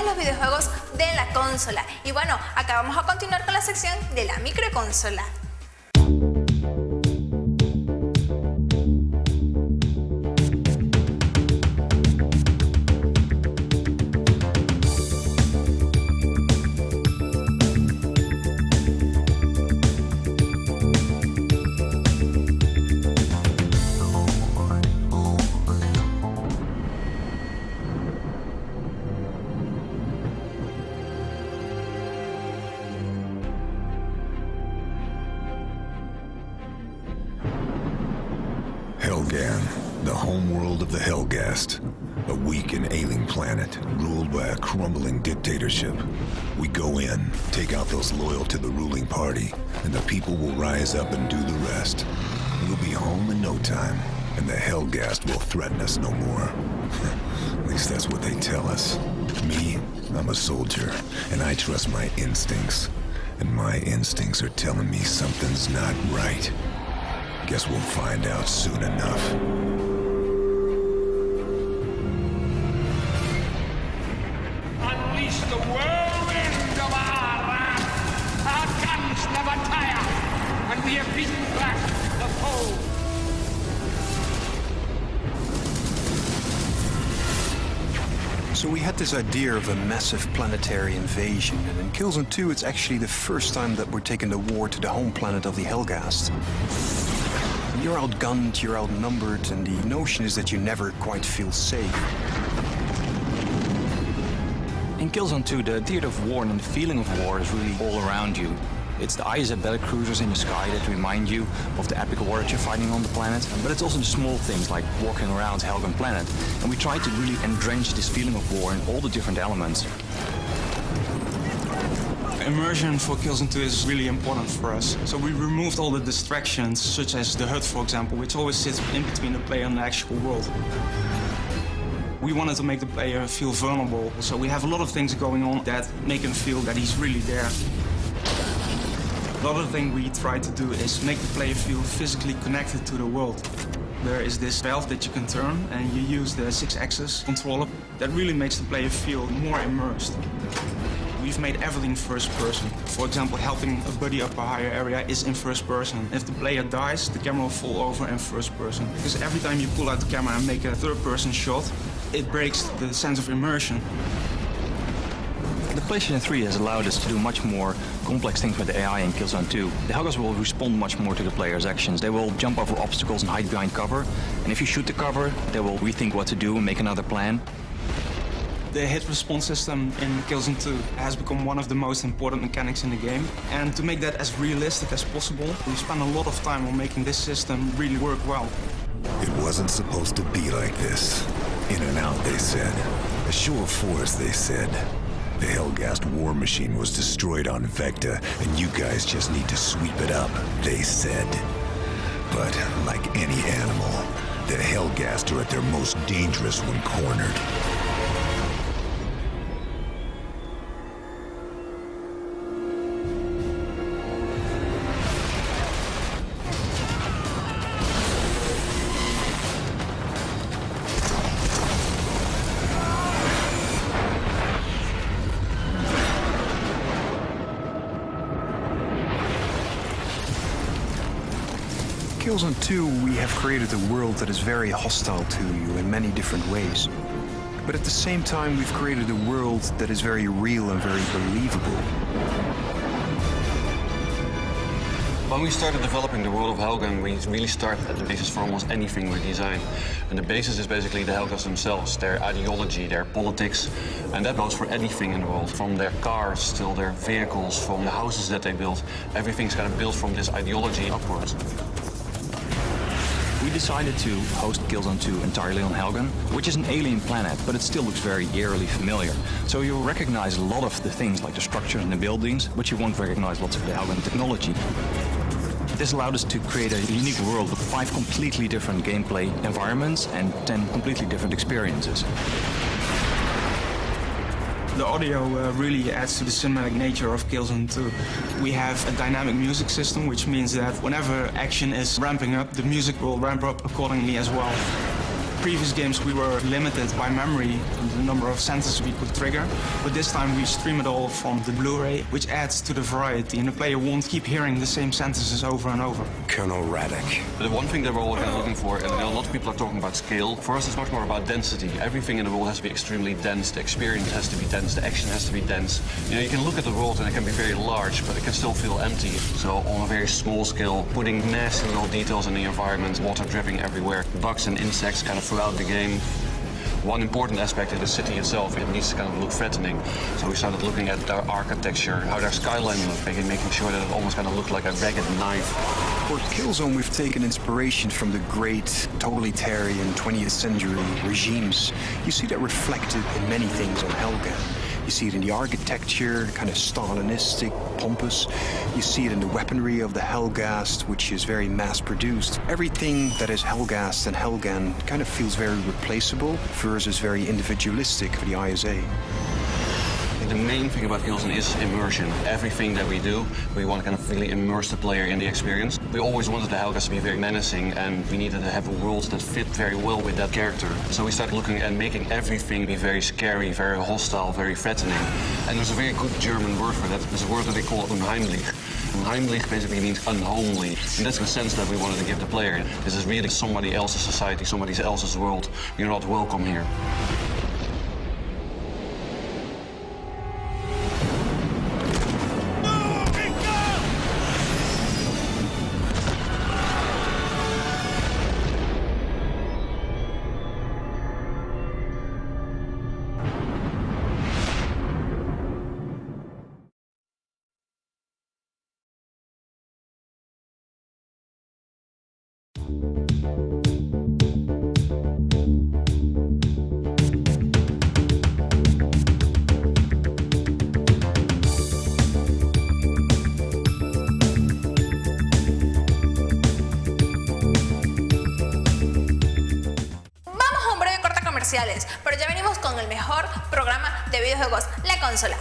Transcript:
de los videojuegos de la consola. Y bueno, acá vamos a continuar con la sección de la microconsola. The homeworld of the Helghast, a weak and ailing planet ruled by a crumbling dictatorship. We go in, take out those loyal to the ruling party, and the people will rise up and do the rest. We'll be home in no time, and the Helghast will threaten us no more. At least that's what they tell us. Me, I'm a soldier, and I trust my instincts. And my instincts are telling me something's not right. Guess we'll find out soon enough. Unleash the whirlwind of our wrath. Our guns never tire, and we have beaten back the foe. So we had this idea of a massive planetary invasion, and in Killzone 2 it's actually the first time that we're taking the war to the home planet of the Helghast. You're outgunned, you're outnumbered, and the notion is that you never quite feel safe. In Killzone 2, the theater of war and the feeling of war is really all around you. It's the ISA battlecruisers in the sky that remind you of the epic war that you're fighting on the planet, but it's also the small things like walking around Helghan planet. And we try to really entrench this feeling of war in all the different elements. Immersion for Killzone 2 is really important for us. So we removed all the distractions, such as the HUD, for example, which always sits in between the player and the actual world. We wanted to make the player feel vulnerable, so we have a lot of things going on that make him feel that he's really there. Another thing we try to do is make the player feel physically connected to the world. There is this valve that you can turn, and you use the 6-axis controller. That really makes the player feel more immersed. We've made everything first person. For example, helping a buddy up a higher area is in first person. If the player dies, the camera will fall over in first person. Because every time you pull out the camera and make a third person shot, it breaks the sense of immersion. The PlayStation 3 has allowed us to do much more complex things with the AI in Killzone 2. The Helghast will respond much more to the player's actions. They will jump over obstacles and hide behind cover. And if you shoot the cover, they will rethink what to do and make another plan. The hit response system in Killzone 2 has become one of the most important mechanics in the game. And to make that as realistic as possible, we spent a lot of time on making this system really work well. It wasn't supposed to be like this. In and out, they said. A show of force, they said. The Helghast war machine was destroyed on Vecta, and you guys just need to sweep it up, they said. But like any animal, the Helghast are at their most dangerous when cornered. In Killzone 2, we have created a world that is very hostile to you in many different ways. But at the same time, we've created a world that is very real and very believable. When we started developing the world of Helghan, we really started at the basis for almost anything we design. And the basis is basically the Helghast themselves, their ideology, their politics, and that goes for anything in the world, from their cars till their vehicles, from the houses that they build. Everything's kind of built from this ideology upwards. We decided to host Killzone 2 entirely on Helghan, which is an alien planet, but it still looks very eerily familiar. So you'll recognize a lot of the things like the structures and the buildings, but you won't recognize lots of the Helghan technology. This allowed us to create a unique world with 5 completely different gameplay environments and 10 completely different experiences. The audio really adds to the cinematic nature of Killzone 2. We have a dynamic music system, which means that whenever action is ramping up, the music will ramp up accordingly as well. previous games we were limited by memory, the number of sentences we could trigger, but this time we stream it all from the Blu-ray, which adds to the variety, and the player won't keep hearing the same sentences over and over. Colonel Radek. The one thing that we're all kind of looking for, and a lot of people are talking about scale, for us it's much more about density. Everything in the world has to be extremely dense, the experience has to be dense, the action has to be dense. You know, you can look at the world and it can be very large, but it can still feel empty. So on a very small scale, putting nasty little details in the environment, water dripping everywhere, bugs and insects kind of throughout the game. One important aspect is the city itself. It needs to kind of look threatening. So we started looking at their architecture, how their skyline looked, making sure that it almost kind of looked like a ragged knife. For Killzone, we've taken inspiration from the great totalitarian 20th century regimes. You see that reflected in many things on Helgen. You see it in the architecture, kind of Stalinistic, pompous. You see it in the weaponry of the Helghast, which is very mass-produced. Everything that is Helghast and Helgen kind of feels very replaceable versus very individualistic for the ISA. The main thing about Killzone is immersion. Everything that we do, we want to kind of really immerse the player in the experience. We always wanted the Helghast to be very menacing, and we needed to have a world that fit very well with that character. So we started looking at making everything be very scary, very hostile, very threatening. And there's a very good German word for that. There's a word that they call unheimlich. Unheimlich basically means unhomely. And that's the sense that we wanted to give the player. This is really somebody else's society, somebody else's world. You're not welcome here. Pero ya venimos con el mejor programa de videojuegos, la consola.